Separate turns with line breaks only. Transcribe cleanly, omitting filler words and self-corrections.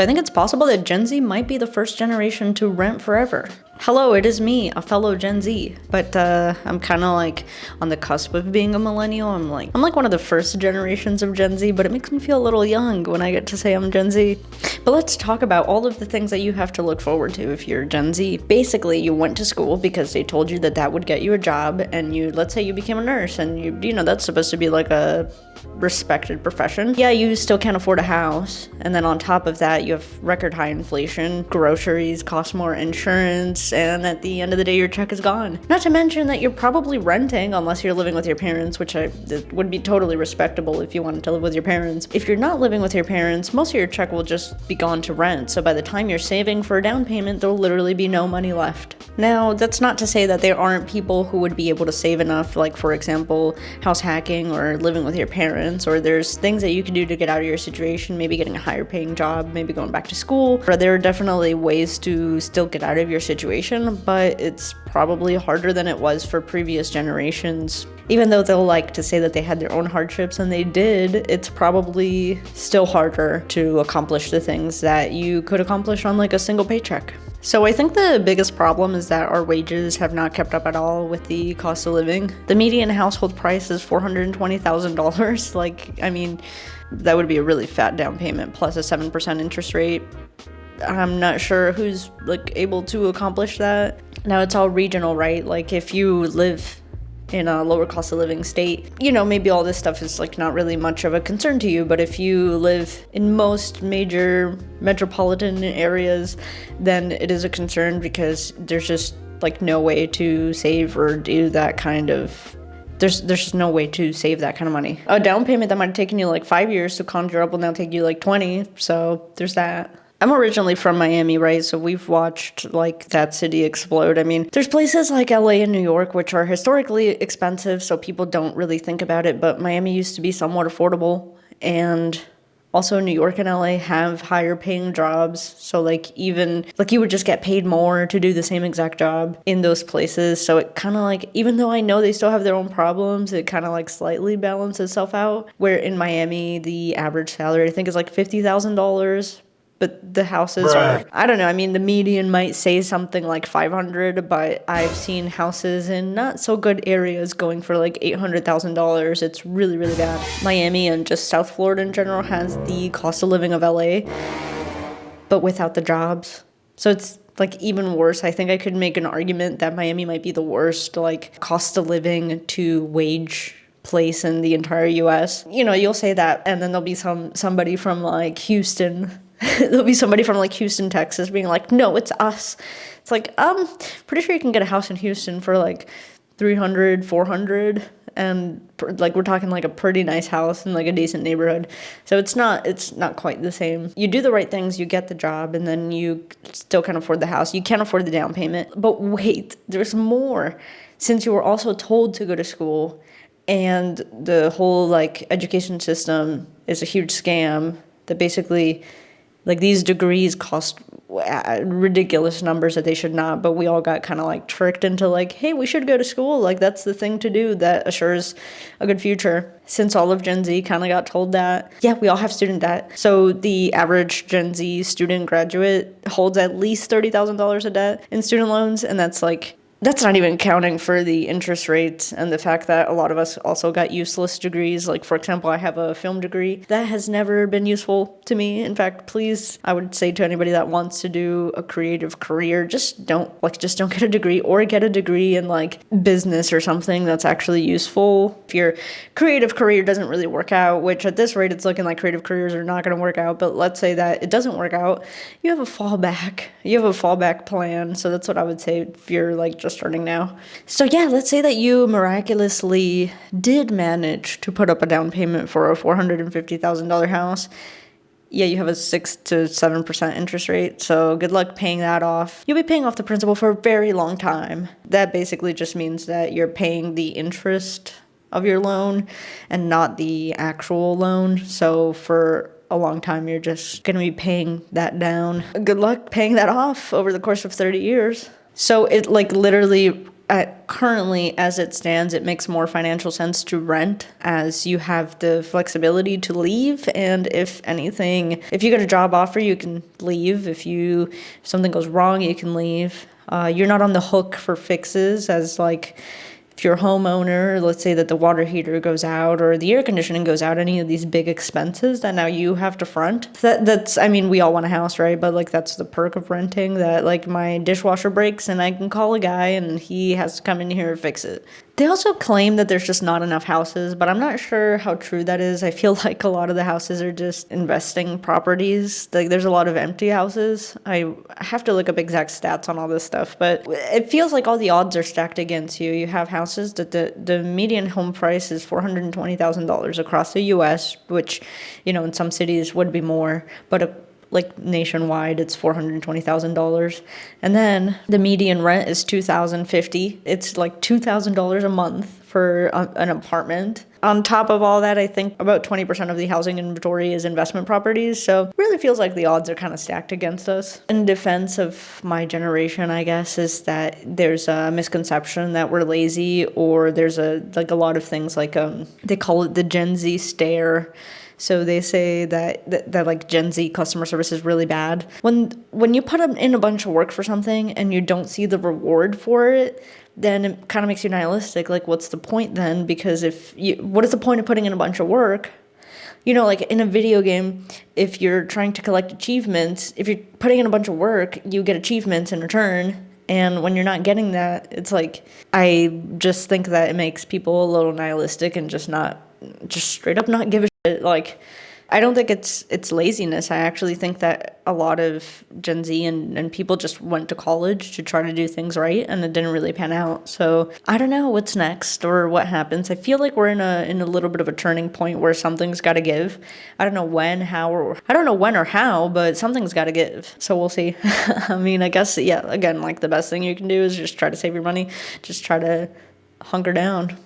I think it's possible that Gen Z might be the first generation to rent forever. Hello, it is me, a fellow Gen Z, but I'm kind of like on the cusp of being a millennial. I'm like one of the first generations of Gen Z, but it makes me feel a little young when I get to say I'm Gen Z. But let's talk about all of the things that you have to look forward to if you're Gen Z. Basically, you went to school because they told you that that would get you a job, and let's say you became a nurse, and you know that's supposed to be like a respected profession. Yeah, you still can't afford a house, and then on top of that, you have record high inflation, groceries cost more, insurance, and at the end of the day, your check is gone. Not to mention that you're probably renting unless you're living with your parents, which would be totally respectable if you wanted to live with your parents. If you're not living with your parents, most of your check will just be gone to rent, so by the time you're saving for a down payment, there'll literally be no money left. Now, that's not to say that there aren't people who would be able to save enough, like for example, house hacking or living with your parents, or there's things that you can do to get out of your situation, maybe getting a higher paying job, maybe going back to school. Or there are definitely ways to still get out of your situation, but it's probably harder than it was for previous generations. Even though they'll like to say that they had their own hardships, and they did, it's probably still harder to accomplish the things that you could accomplish on like a single paycheck. So I think the biggest problem is that our wages have not kept up at all with the cost of living. The median household price is $420,000. Like, I mean, that would be a really fat down payment plus a 7% interest rate. I'm not sure who's like able to accomplish that. Now it's all regional, right? Like if you live in a lower cost of living state, you know, maybe all this stuff is like not really much of a concern to you, but if you live in most major metropolitan areas, then it is a concern because there's just like no way to save or do that kind of there's no way to save that kind of money. A down payment that might have taken you like 5 years to conjure up will now take you like 20, so there's that. I'm originally from Miami, right? So we've watched like that city explode. I mean, there's places like LA and New York, which are historically expensive, so people don't really think about it, but Miami used to be somewhat affordable. And also New York and LA have higher paying jobs. So like even like you would just get paid more to do the same exact job in those places. So it kind of like, even though I know they still have their own problems, it kind of like slightly balances itself out. Where in Miami, the average salary I think is like $50,000. But the houses are, I don't know, I mean, the median might say something like 500, but I've seen houses in not so good areas going for like $800,000. It's really, really bad. Miami and just South Florida in general has the cost of living of LA, but without the jobs. So it's like even worse. I think I could make an argument that Miami might be the worst, like cost of living to wage place in the entire US. You know, you'll say that, and then there'll be somebody from like Houston. There'll be somebody from like Houston, Texas being like, no, it's us. It's like, pretty sure you can get a house in Houston for like 300, 400. And like, we're talking like a pretty nice house in like a decent neighborhood. So it's not quite the same. You do the right things, you get the job, and then you still can't afford the house. You can't afford the down payment. But wait, there's more. Since you were also told to go to school, and the whole like education system is a huge scam that basically, like, these degrees cost ridiculous numbers that they should not, but we all got kind of like tricked into like, hey, we should go to school. Like, that's the thing to do that assures a good future. Since all of Gen Z kind of got told that, yeah, we all have student debt. So the average Gen Z student graduate holds at least $30,000 of debt in student loans, and that's not even counting for the interest rates and the fact that a lot of us also got useless degrees. Like, for example, I have a film degree. That has never been useful to me. In fact, please, I would say to anybody that wants to do a creative career, just don't get a degree, or get a degree in like business or something that's actually useful. If your creative career doesn't really work out, which at this rate, it's looking like creative careers are not going to work out, but let's say that it doesn't work out, you have a fallback. You have a fallback plan. So that's what I would say if you're like just starting now. So yeah, let's say that you miraculously did manage to put up a down payment for a $450,000 house. Yeah, you have a 6 to 7% interest rate, so good luck paying that off. You'll be paying off the principal for a very long time. That basically just means that you're paying the interest of your loan and not the actual loan. So for a long time, you're just going to be paying that down. Good luck paying that off over the course of 30 years. So it like literally currently, as it stands, it makes more financial sense to rent, as you have the flexibility to leave. And if anything, if you get a job offer, you can leave. If something goes wrong, you can leave. You're not on the hook for fixes, as like if you're a homeowner, let's say that the water heater goes out or the air conditioning goes out, any of these big expenses that now you have to front. That's, I mean, we all want a house, right? But like that's the perk of renting, that like my dishwasher breaks and I can call a guy and he has to come in here and fix it. They also claim that there's just not enough houses, but I'm not sure how true that is. I feel like a lot of the houses are just investing properties. Like there's a lot of empty houses. I have to look up exact stats on all this stuff, but it feels like all the odds are stacked against you. You have houses that the median home price is $420,000 across the U.S., which, you know, in some cities would be more, but like nationwide, it's $420,000. And then the median rent is $2,050. It's like $2,000 a month for an apartment. On top of all that, I think about 20% of the housing inventory is investment properties. So it really feels like the odds are kind of stacked against us. In defense of my generation, I guess, is that there's a misconception that we're lazy, or there's a lot of things like they call it the Gen Z stare. So they say that like Gen Z customer service is really bad. When you put in a bunch of work for something and you don't see the reward for it, then it kind of makes you nihilistic. Like, what's the point then? Because what is the point of putting in a bunch of work? You know, like in a video game, if you're trying to collect achievements, if you're putting in a bunch of work, you get achievements in return. And when you're not getting that, it's like, I just think that it makes people a little nihilistic and just straight up not give a shit. Like, I don't think it's laziness. I actually think that a lot of Gen Z and people just went to college to try to do things right, and it didn't really pan out. So I don't know what's next or what happens. I feel like we're in a little bit of a turning point where something's got to give. I don't know when, or how, but something's got to give. So we'll see. I mean, I guess, yeah, again, like the best thing you can do is just try to save your money. Just try to hunker down.